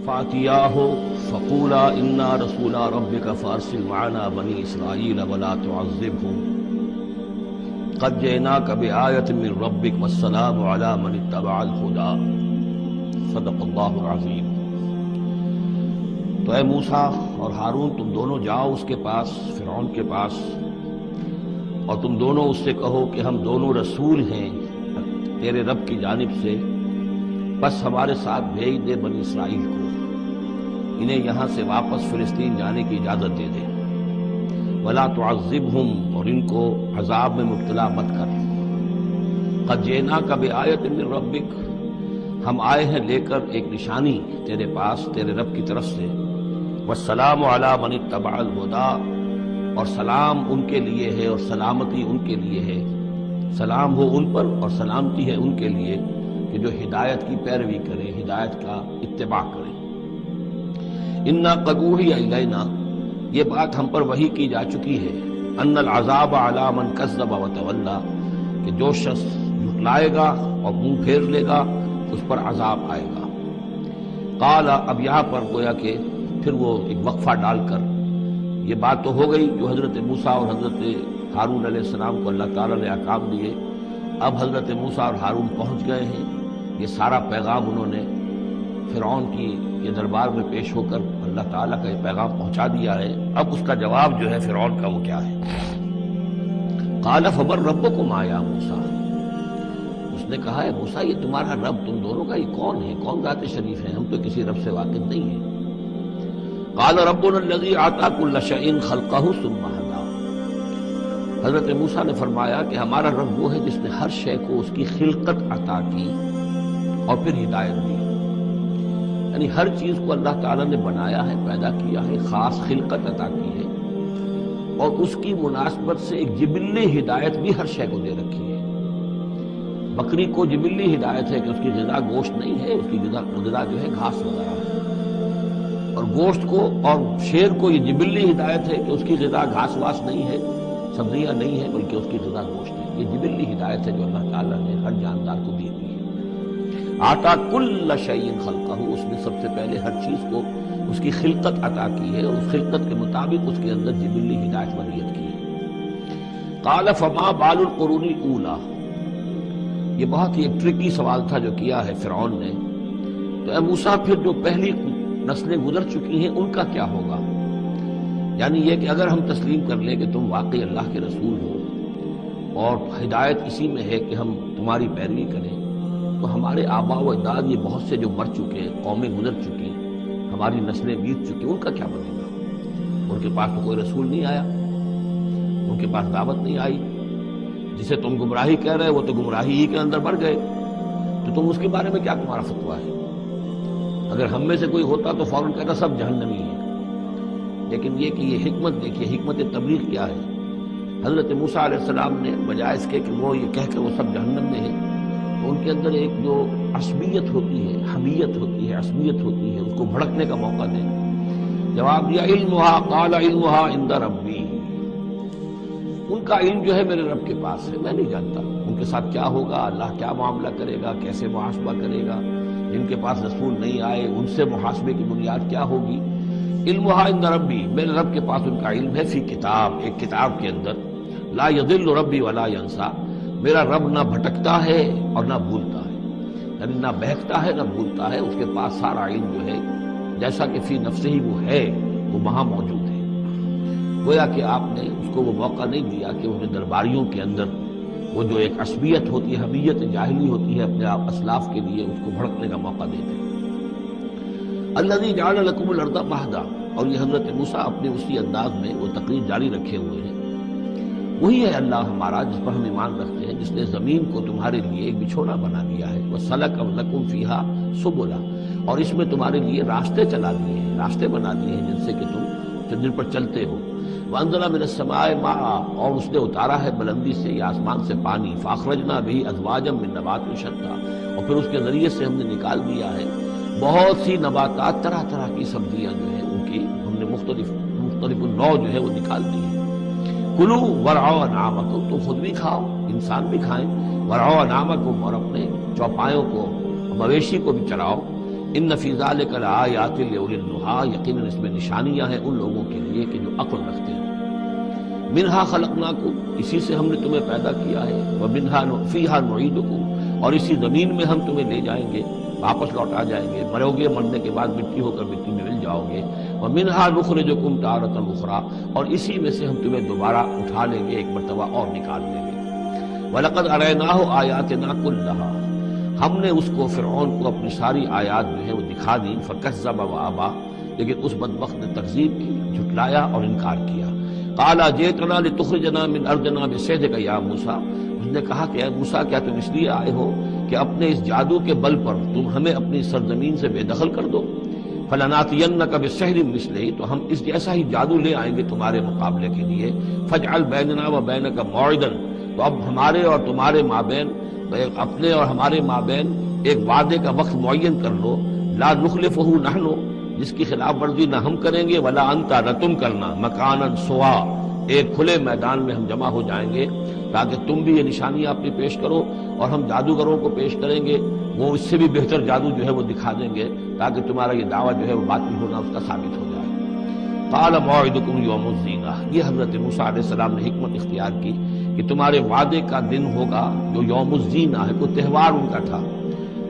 فاتیاہ فقولا انا رسول ربک فارسل معنا بنی اسرائیل ولا تعذبهم قد جئناک بآیۃ من ربک والسلام علی من اتبع الہدی صدق اللہ العظیم۔ تو اے موسیٰ اور ہارون، تم دونوں جاؤ اس کے پاس، فرعون کے پاس، اور تم دونوں اس سے کہو کہ ہم دونوں رسول ہیں تیرے رب کی جانب سے، بس ہمارے ساتھ بھیج دے بنی اسرائیل کو، انہیں یہاں سے واپس فلسطین جانے کی اجازت دے دے، ولا تعذبهم، اور ان کو عذاب میں مبتلا مت کر، قد جئناک بآیۃ من ربک، ہم آئے ہیں لے کر ایک نشانی تیرے پاس تیرے رب کی طرف سے، والسلام علی من اتبع الہدی، اور سلام ان کے لیے ہے اور سلامتی ان کے لیے ہے، سلام ہو ان پر اور سلامتی ہے ان کے لیے کہ جو ہدایت کی پیروی کریں، ہدایت کا اتباع کریں۔ انا قد اوحی الینا، یہ بات ہم پر وحی کی جا چکی ہے، ان العذاب علی من کذب وتولی، کہ جو شخص جھٹلائے گا اور منہ پھیر لے گا اس پر عذاب آئے گا۔ قال، اب یہاں پر گویا کہ پھر وہ ایک وقفہ ڈال کر یہ بات تو ہو گئی جو حضرت موسیٰ اور حضرت ہارون علیہ السلام کو اللہ تعالیٰ نے احکام دیے، اب حضرت موسیٰ اور ہارون پہنچ گئے ہیں، یہ سارا پیغام انہوں نے فرعون کی یہ دربار میں پیش ہو کر اللہ تعالیٰ کا یہ پیغام پہنچا دیا ہے۔ اب اس کا جواب جو ہے فرعون کا وہ کیا ہے؟ قال فمن ربکم یا موسیٰ، اس نے کہا ہے موسیٰ یہ تمہارا رب تم دونوں کا یہ کون ہے، کون ذات شریف ہے، ہم تو کسی رب سے واقف نہیں ہیں۔ قال ربنا الذی اعطی کل شیء خلقہ ثم ہدی، حضرت موسیٰ نے فرمایا کہ ہمارا رب وہ ہے جس نے ہر شے کو اس کی خلقت عطا کی اور پھر ہدایت دی، یعنی ہر چیز کو اللہ تعالیٰ نے بنایا ہے، پیدا کیا ہے، خاص خلقت عطا کی ہے، اور اس کی مناسبت سے ایک جبلی ہدایت بھی ہر شے کو دے رکھی ہے۔ بکری کو جبلی ہدایت ہے کہ اس کی غذا گوشت نہیں ہے، اس کی غذا جو ہے گھاس وغیرہ ہے، اور گوشت کو اور شیر کو یہ جبلی ہدایت ہے کہ اس کی غذا گھاس واس نہیں ہے، سبزیاں نہیں ہے، بلکہ اس کی غذا گوشت ہے۔ یہ جبلی ہدایت ہے جو اللہ تعالیٰ نے ہر جاندار کو دی ہوئی ہے۔ آتا کل شیء خلقہ، اس نے سب سے پہلے ہر چیز کو اس کی خلقت عطا کی ہے اور اس خلقت کے مطابق اس کے اندر جبلی ہدایت ولیت کی ہے۔ قال فما بال القرون الاولی، یہ بہت ہی ایک ٹرکی سوال تھا جو کیا ہے فرعون نے۔ تو اے موسیٰ پھر جو پہلی نسلیں گزر چکی ہیں ان کا کیا ہوگا؟ یعنی یہ کہ اگر ہم تسلیم کر لیں کہ تم واقعی اللہ کے رسول ہو اور ہدایت اسی میں ہے کہ ہم تمہاری پیروی کریں، تو ہمارے آباء و اجداد یہ بہت سے جو مر چکے، قومیں گزر چکی، ہماری نسلیں بیت چکی، ان کا کیا بنے گا؟ ان کے پاس تو کوئی رسول نہیں آیا، ان کے پاس دعوت نہیں آئی، جسے تم گمراہی کہہ رہے وہ تو گمراہی ہی کے اندر بڑھ گئے، تو تم اس کے بارے میں کیا تمہارا فتویٰ ہے؟ اگر ہم میں سے کوئی ہوتا تو فوراً کہتا سب جہنمی ہیں، لیکن یہ کہ یہ حکمت دیکھیے، حکمت تبلیغ کیا ہے۔ حضرت موسیٰ علیہ السلام نے بجائے اس کے کہ وہ یہ کہہ کہ وہ سب جہنم میں ہیں، تو ان کے اندر ایک جو عصبیت ہوتی ہے، حمیت ہوتی ہے، عصبیت ہوتی ہے، اس کو بھڑکنے کا موقع دیں۔ جواب دیا علمھا، قال علمھا عند ربی، ان کا علم جو ہے میرے رب کے پاس ہے، میں نہیں جانتا ان کے ساتھ کیا ہوگا، اللہ کیا معاملہ کرے گا، کیسے محاسبہ کرے گا، جن کے پاس رسول نہیں آئے ان سے محاسبے کی بنیاد کیا ہوگی۔ علمھا عند ربی، میرے رب کے پاس ان کا علم ہے، فی کتاب، ایک کتاب کے اندر، لا یضل ربی ولا ینسیٰ، میرا رب نہ بھٹکتا ہے اور نہ بھولتا ہے، یعنی نہ بہکتا ہے نہ بھولتا ہے، اس کے پاس سارا علم جو ہے جیسا کہ فی نفسہ ہی وہ ہے وہ وہاں موجود ہے۔ گویا کہ آپ نے اس کو وہ موقع نہیں دیا کہ انہیں درباریوں کے اندر وہ جو ایک عصبیت ہوتی ہے، حمیت جاہلی ہوتی ہے اپنے اسلاف کے لیے، اس کو بھڑکنے کا موقع دیتے۔ الذی جعل لکم الارض مہدا، اور یہ حضرت موسیٰ اپنے اسی انداز میں وہ تقریر جاری رکھے ہوئے ہیں، وہی ہے اللہ ہمارا جس پر ہم ایمان رکھتے ہیں، جس نے زمین کو تمہارے لیے ایک بچھونا بنا دیا ہے، وَسَلَكَ لَكُمْ فِيهَا سُبُلًا، اور اس میں تمہارے لیے راستے چلا دیے ہیں، راستے بنا دیے ہیں جن سے کہ تم جن پر چلتے ہو۔ وَأَنزَلَ مِنَ السَّمَاءِ مَاءً، اور اس نے اتارا ہے بلندی سے یا آسمان سے پانی، فَأَخْرَجْنَا بِهِ أَزْوَاجًا مِّن نَبَاتٍ شَتَّىٰ، اور پھر اس کے ذریعے سے ہم نے نکال دیا ہے بہت سی نباتات، طرح طرح کی سبزیاں جو ہیں ان کی ہم نے مختلف النوع جو ہے وہ نکال دی ہے۔ کلو ورعوا انعامکم، تم خود بھی کھاؤ، انسان بھی کھائیں، ورعوا انعامکم، اور اپنے چوپایوں کو مویشی کو بھی چراؤ، ان فی ذلک لآیات لأولی النہی، یقیناً اس میں نشانیاں ہیں ان لوگوں کے لیے کہ جو عقل رکھتے ہیں۔ منہا خلقناکم، اسی سے ہم نے تمہیں پیدا کیا ہے، ومنہا فیہا نعیدکم، اور اسی زمین میں ہم تمہیں لے جائیں گے، واپس لوٹا جائیں گے، مرو گے، مرنے کے بعد مٹی ہو کر مٹی میں مل جاؤ گے، ومنہا نخرجکم تارۃ اخری، اور اسی میں سے ہم تمہیں دوبارہ اٹھا لیں گے، ایک مرتبہ اور نکال لیں گے۔ وَلَقَدْ أَرَيْنَاهُ آيَاتِنَا كُلَّهَا، ہم نے اس کو فرعون کو اپنی ساری آیات جو ہے وہ دکھا دی، فَكَذَّبَ وَأَبَى، لیکن اس بدبخت نے تکذیب کی، جھٹلایا اور انکار کیا۔ قَالَ جِئْتَنَا لِتُخْرِجَنَا مِنْ أَرْضِنَا بِسِحْرِكَ يَا موسیٰ، اس نے کہا کہ اے موسیٰ کیا تم اس لیے آئے ہو کہ اپنے اس جادو کے بل پر تم ہمیں اپنی سرزمین سے بے دخل کر دو؟ فَلَنَأْتِيَنَّكَ بِسِحْرٍ مِثْلِهِ، تو ہم اس جیسا ہی جادو لے آئیں گے تمہارے مقابلے کے لیے۔ فَاجْعَلْ بَيْنَنَا وَبَيْنَكَ مَوْعِدًا، تو اب ہمارے اور تمہارے مابین، اپنے اور ہمارے مابین ایک وعدے کا وقت معین کر لو، لا نخلفہ نحن، جس کی خلاف ورزی نہ ہم کریں گے، ولا انت، نہ تم کرنا، مکانا سوا، ایک کھلے میدان میں ہم جمع ہو جائیں گے تاکہ تم بھی یہ نشانیاں اپنی پیش کرو اور ہم جادوگروں کو پیش کریں گے، وہ اس سے بھی بہتر جادو جو ہے وہ دکھا دیں گے تاکہ تمہارا یہ دعویٰ جو ہے وہ باطل ہونا اس کا ثابت ہو جائے۔ قال موعدکم یوم الزینہ، یہ حضرت موسیٰ علیہ السلام نے حکمت اختیار کی کہ تمہارے وعدے کا دن ہوگا جو یوم الزینہ ہے، کوئی تہوار ان کا تھا،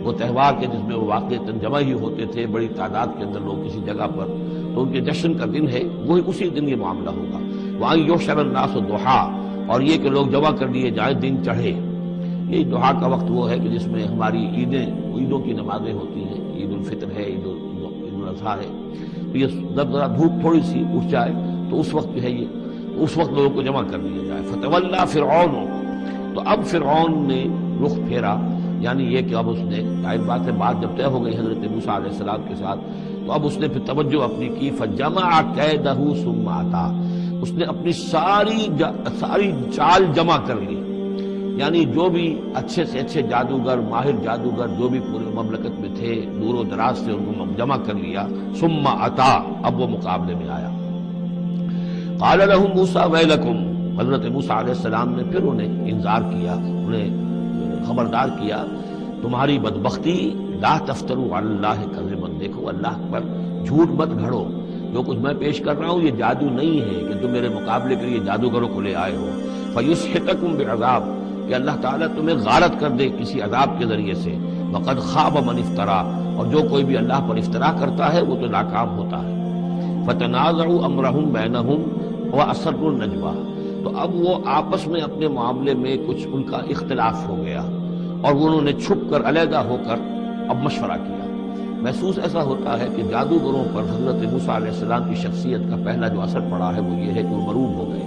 وہ تہوار کے جس میں وہ واقعتاً جمع ہی ہوتے تھے بڑی تعداد کے اندر لوگ کسی جگہ پر، تو ان کے جشن کا دن ہے، وہی اسی دن یہ معاملہ ہوگا۔ وَأَن يُحْشَرَ النَّاسُ ضُحًى، اور یہ کہ لوگ جمع کر دیے جائیں دن چڑھے۔ یہ دعا کا وقت وہ ہے کہ جس میں ہماری عیدوں کی نمازیں ہوتی ہیں، عید الفطر ہے، عید الاضحیٰ ہے، تو یہ جب ذرا دھوپ تھوڑی سی اٹھ جائے تو اس وقت جو ہے یہ اس وقت لوگوں کو جمع کر دیا جائے۔ فَتَوَلَّىٰ فِرْعَوْنُ، تو اب فرعون نے رخ پھیرا، یعنی یہ کہ اب اس نے، ظاہر بات ہے بات جب طے ہو گئی حضرت موسیٰ علیہ السلام کے ساتھ، تو اب اس نے پھر توجہ اپنی کی، فَجَمَعَ كَيْدَهُ ثُمَّ أَتَىٰ، اس نے اپنی ساری چال جمع کر لی، یعنی جو بھی اچھے سے اچھے جادوگر، ماہر جادوگر جو بھی پورے مملکت میں تھے، دور و دراز سے ان کو جمع کر لیا۔ ثم أتىٰ، اب وہ مقابلے میں آیا۔ قال لهم موسیٰ ویلکم، حضرت موسیٰ علیہ السلام نے پھر انہیں انذار کیا، انہیں خبردار کیا، تمہاری بدبختی، لا تفتروا علی اللہ کذبا، دیکھو اللہ پر جھوٹ مت گھڑو، جو کچھ میں پیش کر رہا ہوں یہ جادو نہیں ہے کہ تم میرے مقابلے کے لیے جادوگروں کو لے آئے ہو۔ فیسحتکم بعذاب، کہ اللہ تعالیٰ تمہیں غارت کر دے کسی عذاب کے ذریعے سے۔ وقد خاب من افترا، اور جو کوئی بھی اللہ پر افترا کرتا ہے وہ تو ناکام ہوتا ہے۔ فتنازعوا امرهم بینہم واسروا النجوى، تو اب وہ آپس میں اپنے معاملے میں کچھ ان کا اختلاف ہو گیا اور انہوں نے چھپ کر، علیحدہ ہو کر اب مشورہ کیا۔ محسوس ایسا ہوتا ہے کہ جادوگروں پر حضرت موسیٰ علیہ السلام کی شخصیت کا پہلا جو اثر پڑا ہے وہ یہ ہے کہ وہ مروب ہو گئے۔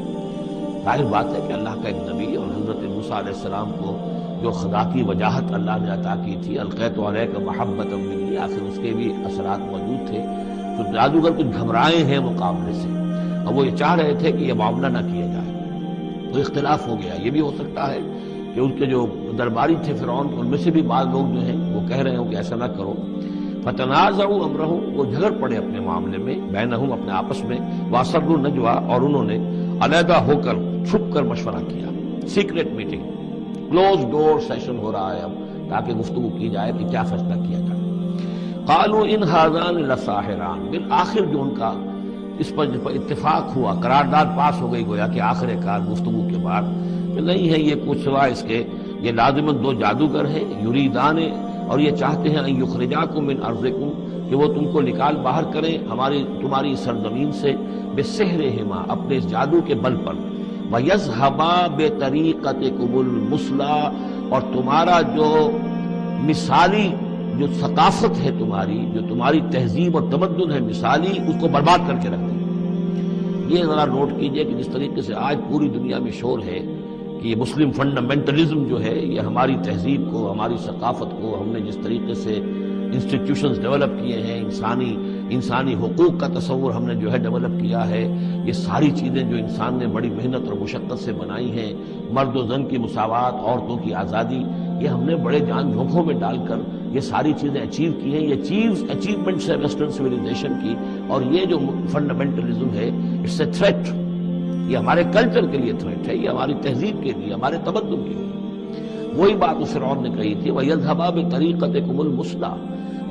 ظاہر بات ہے کہ اللہ کا ایک نبی اور حضرت موسیٰ علیہ السلام کو جو خدا کی وجاہت اللہ نے عطا کی تھی، القیت علیک محبۃ منی، آخر اس کے بھی اثرات موجود تھے، تو جادوگر کچھ گھبرائے ہیں مقابلے سے، اور وہ یہ چاہ رہے تھے کہ یہ معاملہ نہ کیا جائے، تو اختلاف ہو گیا۔ یہ بھی ہو سکتا ہے کہ ان کے جو درباری تھے فرعون، ان میں سے بھی بعض لوگ جو ہیں وہ کہہ رہے ہوں کہ ایسا نہ کرو۔ فتنازعوا امرهم، وہ جھگڑ پڑے اپنے معاملے میں، بینہم اپنے آپس میں، واسروا النجوى، اور انہوں نے علیحدہ ہو کر چھپ کر مشورہ کیا، سیکریٹ میٹنگ، کلوز ڈور سیشن ہو رہا ہے اب، تاکہ گفتگو کی جائے کہ کیا فیصلہ کیا جائے۔ قالوا ان هذان لساحران، بالآخر جو ان کا اس پر اتفاق ہوا، قرارداد پاس ہو گئی گویا کہ آخر کار گفتگو کے بعد کہ نہیں ہے یہ کچھ سوا اس کے، یہ لازماً دو جادوگر ہیں، یریدان، اور یہ چاہتے ہیں ان یخرجاکم من ارضکم، کہ وہ تم کو نکال باہر کریں تمہاری سرزمین سے، بسحرہما، اپنے اس جادو کے بل پر، ویذھبا بطریقتکم المثلی، اور تمہارا جو مثالی جو ثقافت ہے تمہاری، جو تمہاری تہذیب اور تمدن ہے مثالی، اس کو برباد کر کے رکھ دیں۔ یہ ذرا نوٹ کیجئے کہ جس طریقے سے آج پوری دنیا میں شور ہے کہ یہ مسلم فنڈامنٹلزم جو ہے یہ ہماری تہذیب کو، ہماری ثقافت کو، ہم نے جس طریقے سے انسٹیٹیوشنز ڈیولپ کیے ہیں، انسانی حقوق کا تصور ہم نے جو ہے ڈیولپ کیا ہے، یہ ساری چیزیں جو انسان نے بڑی محنت اور مشقت سے بنائی ہیں، مرد و زن کی مساوات، عورتوں کی آزادی، یہ ہم نے بڑے جان جھونکوں میں ڈال کر یہ ساری چیزیں اچیو کی ہیں۔ یہ اچیومنٹس ہے ویسٹرن سویلائزیشن کی، اور یہ جو فنڈامنٹلزم ہے اٹس اے تھریٹ، یہ ہمارے کلچر کے لیے تھریٹ ہے، یہ ہماری تہذیب کے لیے، ہمارے تمدن کے لیے۔ وہی بات اس فرعون نے کہی تھی، وَيَذْهَبَا بِطَرِيقَتِكُمُ الْمُثْلَىٰ،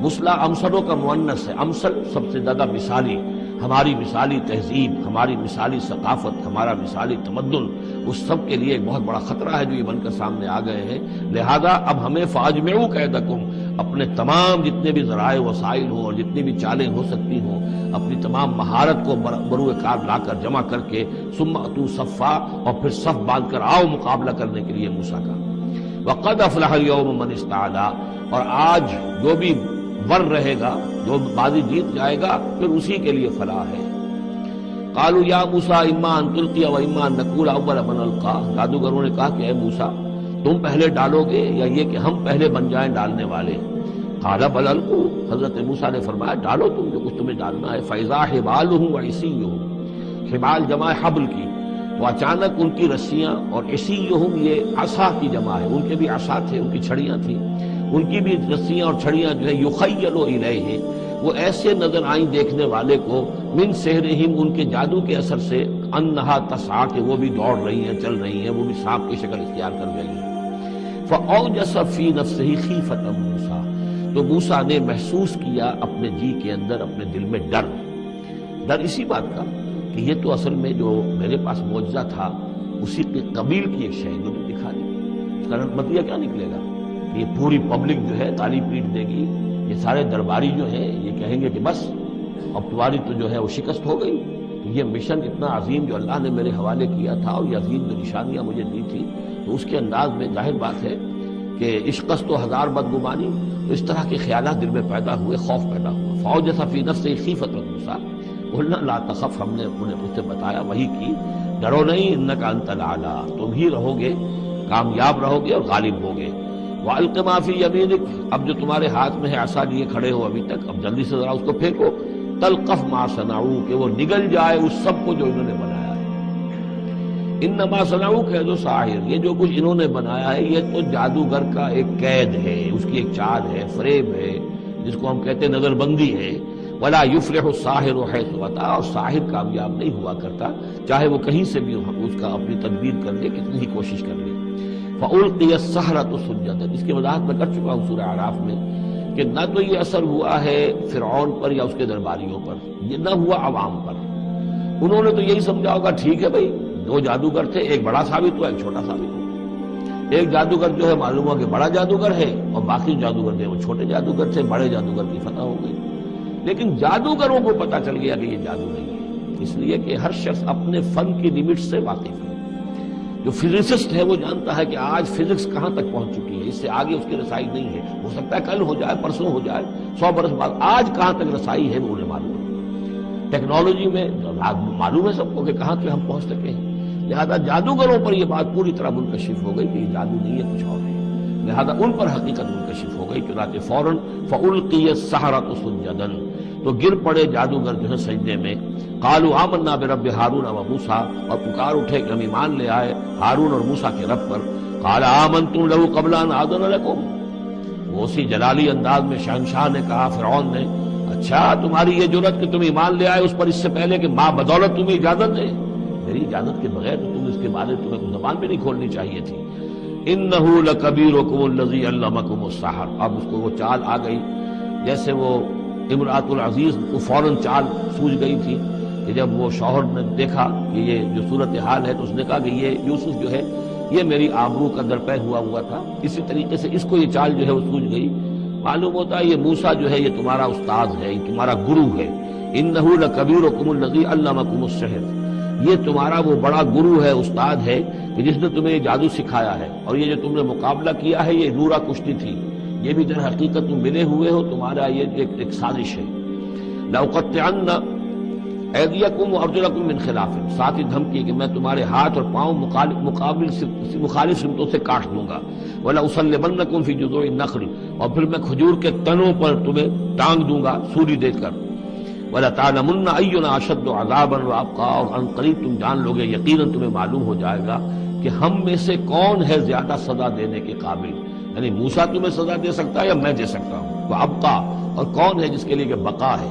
مسلا امثلوں کا مؤنث ہے، امثل سب سے زیادہ مثالی، ہماری مثالی تہذیب، ہماری مثالی ثقافت، ہمارا مثالی تمدن، اس سب کے لیے ایک بہت بڑا خطرہ ہے جو یہ بن کر سامنے آ گئے ہیں۔ لہذا اب ہمیں فاجمعوا کیدکم، اپنے تمام جتنے بھی ذرائع وسائل ہوں اور جتنی بھی چالیں ہو سکتی ہوں، اپنی تمام مہارت کو بروئے کار لا کر جمع کر کے ثم اتوا صفا، اور پھر صف باندھ کر آؤ مقابلہ کرنے کے لیے موسیٰ کا۔ وقد افلح اليوم من استعلا، اور آج جو بھی ور رہے گا، جو بازی جیت جائے گا، پھر اسی کے لیے فلاح ہے۔ قالوا یا موسیٰ اما ان تلقی و اما ان نکون اول من القی، جادوگروں نے کہا کہ اے موسیٰ تم پہلے ڈالو گے یا یہ کہ ہم پہلے بن جائیں ڈالنے والے؟ قال بل القوا، حضرت موسیٰ نے فرمایا ڈالو تم جو کچھ تمہیں ڈالنا ہے۔ فاذا حبالهم وعصیهم، حبال جمع حبل کی، تو اچانک ان کی رسیاں، اور عصیهم یہ عصا کی جمع ہے، ان کے بھی عصا تھے، ان کی چھڑیاں تھیں، ان کی بھی رسیاں اور چھڑیاں جو ہے یخیل الیہ، وہ ایسے نظر آئیں دیکھنے والے کو، من سحرہم، ان کے جادو کے اثر سے، انہا تسعی، کہ وہ بھی دوڑ رہی ہیں، چل رہی ہیں، وہ بھی سانپ کی شکل اختیار کر گئی ہیں۔ فاوجس فی نفسہ خیفۃ موسیٰ، تو موسیٰ نے محسوس کیا اپنے جی کے اندر، اپنے دل میں ڈر اسی بات کا کہ یہ تو اصل میں جو میرے پاس معجزہ تھا اسی کے قبیل کی ایک شے انہوں نے دکھا دی، اس کا نتیجہ کیا نکلے گا کہ یہ پوری پبلک جو ہے تالی پیٹ دے گی، یہ سارے درباری جو ہیں یہ کہیں گے کہ بس اب تمہاری تو جو ہے وہ شکست ہو گئی، یہ مشن اتنا عظیم جو اللہ نے میرے حوالے کیا تھا اور یہ عظیم جو نشانیاں مجھے دی تھی، تو اس کے انداز میں ظاہر بات ہے کہ عشقست و ہزار بدگمانی، تو اس طرح کے خیالات دل میں پیدا ہوئے، خوف پیدا ہوا۔ فاوجس فی نفسہ خیفۃ موسیٰ، قلنا لا تخف، ہم نے انہیں اس سے بتایا، وہی کی، ڈرو نہیں، انک انت الاعلیٰ، تم ہی رہو گے، کامیاب رہو گے اور غالب ہوگے۔ وَأَلْقِ مَا فِي يَمِينِكَ، اب جو تمہارے ہاتھ میں ہے عصا لیے کھڑے ہو ابھی تک، اب جلدی سے ذرا اس کو پھینکو، تلقف ما صنعوا، کہ وہ نگل جائے اس سب کو جو انہوں نے بنایا ہے۔ انما صنعوا کید ساحر، یہ جو کچھ انہوں نے بنایا ہے یہ تو جادوگر کا ایک قید ہے، اس کی ایک چال ہے، فریب ہے، جس کو ہم کہتے ہیں نظر بندی ہے۔ ولا یفلح الساحر حیث اتی، اور ساحر کامیاب نہیں ہوا کرتا چاہے وہ کہیں سے بھی اس کا اپنی تدبیر کر لے، کتنی ہی کوشش کر لے۔ فَأُلْقِيَ السَّحَرَةُ سُجَّدًا، اس کی وضاحت میں کر چکا ہوں سورہ اعراف میں کہ نہ تو یہ اثر ہوا ہے فرعون پر یا اس کے درباریوں پر، یہ نہ ہوا عوام پر، انہوں نے تو یہی سمجھا ہوگا ٹھیک ہے بھائی دو جادوگر تھے، ایک بڑا ثابت ہوا ایک چھوٹا ثابت ہوا، ایک جادوگر جو ہے معلوم ہوا کہ بڑا جادوگر ہے اور باقی جادوگر جو وہ چھوٹے جادوگر تھے، بڑے جادوگر کی فتح ہو گئی۔ لیکن جادوگروں کو پتا چل گیا کہ یہ جادو نہیں ہے، اس لیے کہ ہر شخص اپنے فن کی لمٹ سے واقف ہے۔ جو فزسسٹ ہے وہ جانتا ہے کہ آج فزکس کہاں تک پہنچ چکی ہے، اس سے آگے اس کی رسائی نہیں ہے، ہو سکتا ہے کل ہو جائے، پرسوں ہو جائے، 100 برس بعد، آج کہاں تک رسائی ہے وہ انہیں معلوم ہے۔ ٹیکنالوجی میں معلوم ہے سب کو کہ کہاں تک ہم پہنچ سکے ہیں، لہذا جادوگروں پر یہ بات پوری طرح منکشف ہو گئی کہ یہ جادو نہیں ہے، کچھ اور ہے، لہذا ان پر حقیقت منکشف ہو گئی، چنانچہ فوراً فَأُلْقِيَ السَّحَرَةُ سُجَّدًا، تو گر پڑے جادوگر جو ہے سجدے میں۔ قالوا آمنا برب ہارون و موسیٰ، اور پکار اٹھے کہ ہم ایمان لے آئے ہارون اور موسیٰ کے رب پر۔ قال آمنتم له قبل ان آذن لكم، وہ اسی جلالی انداز میں شہنشاہ نے کہا، فرعون نے، اچھا تمہاری یہ جرأت کہ تم ایمان لے آئے اس پر اس سے پہلے کہ ماں بدولت تمہیں اجازت دے، میری اجازت کے بغیر تو تم اس کے بارے تمہیں کوئی زبان بھی نہیں کھولنی چاہیے تھی۔ انه لکبیرکم الذی علمکم السحر، اب اس کو وہ چال آ گئی جیسے وہ امرأۃ العزیز کو فوراً چال سوجھ گئی تھی کہ جب وہ شوہر نے دیکھا کہ یہ جو صورتحال ہے تو اس نے کہا کہ یہ یوسف جو ہے یہ میری آبرو کا درپے ہوا تھا، اسی طریقے سے اس کو یہ چال جو ہے وہ سوجھ گئی۔ معلوم ہوتا ہے یہ موسیٰ جو ہے یہ تمہارا استاد ہے، یہ تمہارا گرو ہے۔ انہ لکبیرکم الذی علمکم السحر، یہ تمہارا وہ بڑا گرو ہے، استاد ہے کہ جس نے تمہیں یہ جادو سکھایا ہے، اور یہ جو تم نے مقابلہ کیا ہے یہ نورا کشتی تھی، یہ بھی در حقیقت تم ملے ہوئے ہو، تمہارا یہ ایک سازش ہے۔ لأقطعن ایدیکم وارجلکم من خلاف، ساتھ ہی دھمکی کہ میں تمہارے ہاتھ اور پاؤں مخالف سمتوں سے کاٹ دوں گا۔ ولأصلبنکم فی جذوع النخل، اور پھر میں کھجور کے تنوں پر تمہیں ٹانگ دوں گا سولی دے کر۔ وَلَتَعْلَمُنَّ أَيُّنَا أَشَدُّ عَذَابًا وَأَبْقَىٰ، اور ان قریب تم جان لوگے، یقیناً تمہیں معلوم ہو جائے گا کہ ہم میں سے کون ہے زیادہ سزا دینے کے قابل، یعنی موسیٰ تمہیں سزا دے سکتا ہے یا میں دے سکتا ہوں، وَأَبْقَىٰ، اور کون ہے جس کے لیے کہ بقا ہے۔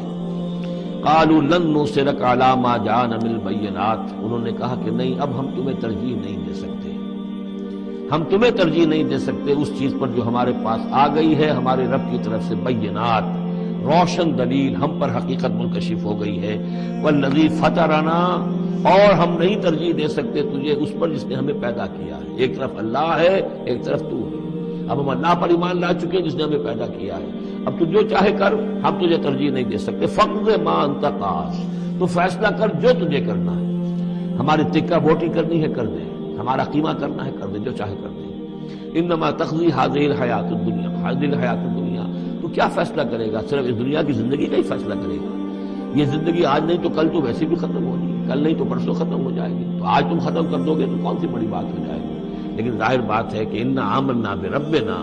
قَالُوا لَن نُّؤْثِرَكَ عَلَىٰ مَا جَاءَنَا مِنَ الْبَيِّنَاتِ، انہوں نے کہا کہ نہیں اب ہم تمہیں ترجیح نہیں دے سکتے، ہم تمہیں ترجیح نہیں دے سکتے اس چیز پر جو ہمارے پاس آ گئی ہے ہمارے رب کی طرف سے بینات، روشن دلیل ہم پر حقیقت منکشف ہو گئی ہے. والذی فطرنا، اور ہم نہیں ترجیح دے سکتے تجھے اس پر جس نے ہمیں پیدا کیا ہے. ایک طرف اللہ ہے، ایک طرف تو ہے. اب ہم اللہ پر ایمان لا چکے ہیں جس نے ہمیں پیدا کیا ہے. اب تو جو چاہے کر، ہم تجھے ترجیح نہیں دے سکتے. فقض ما انت قاض، تو فیصلہ کر جو تجھے کرنا ہے. ہماری تکہ بوٹی کرنی ہے کر دے، ہمارا قیمہ کرنا ہے کر دے، جو چاہے کر دے. انما تقضی هذه الحیات الدنیا، هذه الحیات الدنیا. تو کیا فیصلہ کرے گا؟ صرف اس دنیا کی زندگی کا ہی فیصلہ کرے گا. یہ زندگی آج نہیں تو کل تو ویسے بھی ختم ہونی ہے، کل نہیں تو پرسوں ختم ہو جائے گی. تو آج تم ختم کر دو گے تو کون سی بڑی بات ہو جائے گی. لیکن ظاہر بات ہے کہ انا آمنا بربنا،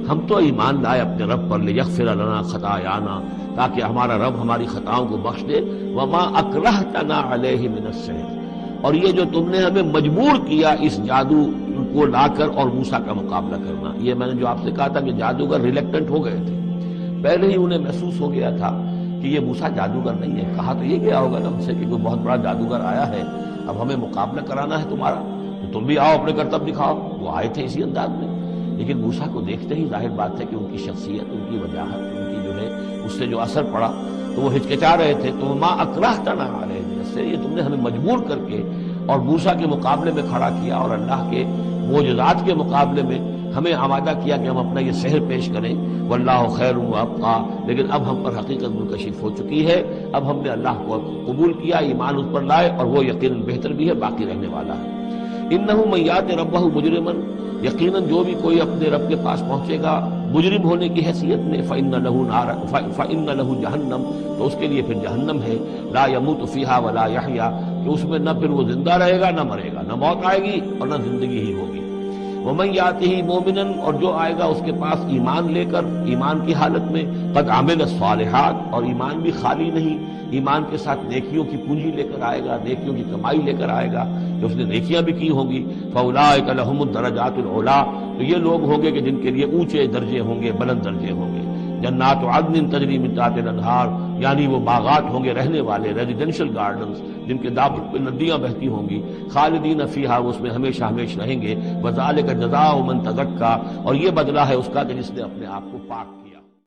ہم تو ایمان لائے اپنے رب پر. لیغفر لنا خطایانا، تاکہ ہمارا رب ہماری خطاؤں کو بخش دے. وما اکرہتنا علیہ من السحر، اور یہ جو تم نے ہمیں مجبور کیا اس جادو کو لا کر اور موسیٰ کا مقابلہ کرنا. یہ میں نے جو آپ سے کہا تھا کہ جادوگر ریلیکٹنٹ ہو گئے تھے، پہلے ہی انہیں محسوس ہو گیا تھا کہ یہ موسیٰ جادوگر نہیں ہے. کہا تو یہ گیا ہوگا نا ان سے کہ کوئی بہت بڑا جادوگر آیا ہے، اب ہمیں مقابلہ کرانا ہے تمہارا، تو تم بھی آؤ اپنے کرتب دکھاؤ. وہ آئے تھے اسی انداز میں. لیکن موسیٰ کو دیکھتے ہی ظاہر بات ہے کہ ان کی شخصیت، ان کی وجاہت، ان کی جو ہے اس سے جو اثر پڑا تو وہ ہچکچا رہے تھے. تو ما اکرہتنا علیہ من السحر، یہ تم نے ہمیں مجبور کر کے اور موسیٰ کے مقابلے میں کھڑا کیا اور اللہ کے معجزات کے مقابلے میں ہمیں آمادہ کیا کہ ہم اپنا یہ سحر پیش کریں. واللہ خیر وابقیٰ، لیکن اب ہم پر حقیقت منکشف ہو چکی ہے. اب ہم نے اللہ کو قبول کیا، ایمان اس پر لائے، اور وہ یقیناً بہتر بھی ہے، باقی رہنے والا ہے. انہ من یات ربہ مجرما، یقیناً جو بھی کوئی اپنے رب کے پاس پہنچے گا مجرم ہونے کی حیثیت میں، فإن له جہنم، تو اس کے لیے پھر جہنم ہے. لا يموت فیہا ولا یحیا، کہ اس میں نہ پھر وہ زندہ رہے گا نہ مرے گا، نہ موت آئے گی اور نہ زندگی ہی ہوگی. ومن یاتہ مومنا، اور جو آئے گا اس کے پاس ایمان لے کر، ایمان کی حالت میں، قد عمل الصالحات، اور ایمان بھی خالی نہیں، ایمان کے ساتھ نیکیوں کی پونجی لے کر آئے گا، نیکیوں کی کمائی لے کر آئے گا کہ اس نے نیکیاں بھی کی ہوں گی. فاولئک لهم الدرجات العلی، تو یہ لوگ ہوں گے کہ جن کے لیے اونچے درجے ہوں گے، بلند درجے ہوں گے. جنات عدن تجری من تحتها الانہار، یعنی وہ باغات ہوں گے رہنے والے، ریزیڈینشل گارڈنز جن کے دامن پہ ندیاں بہتی ہوں گی. خالدین فیہا، وہ اس میں ہمیشہ ہمیشہ رہیں گے. وذالک جزاء من تزکیٰ، اور یہ بدلہ ہے اس کا کہ جس نے اپنے آپ کو پاک کیا.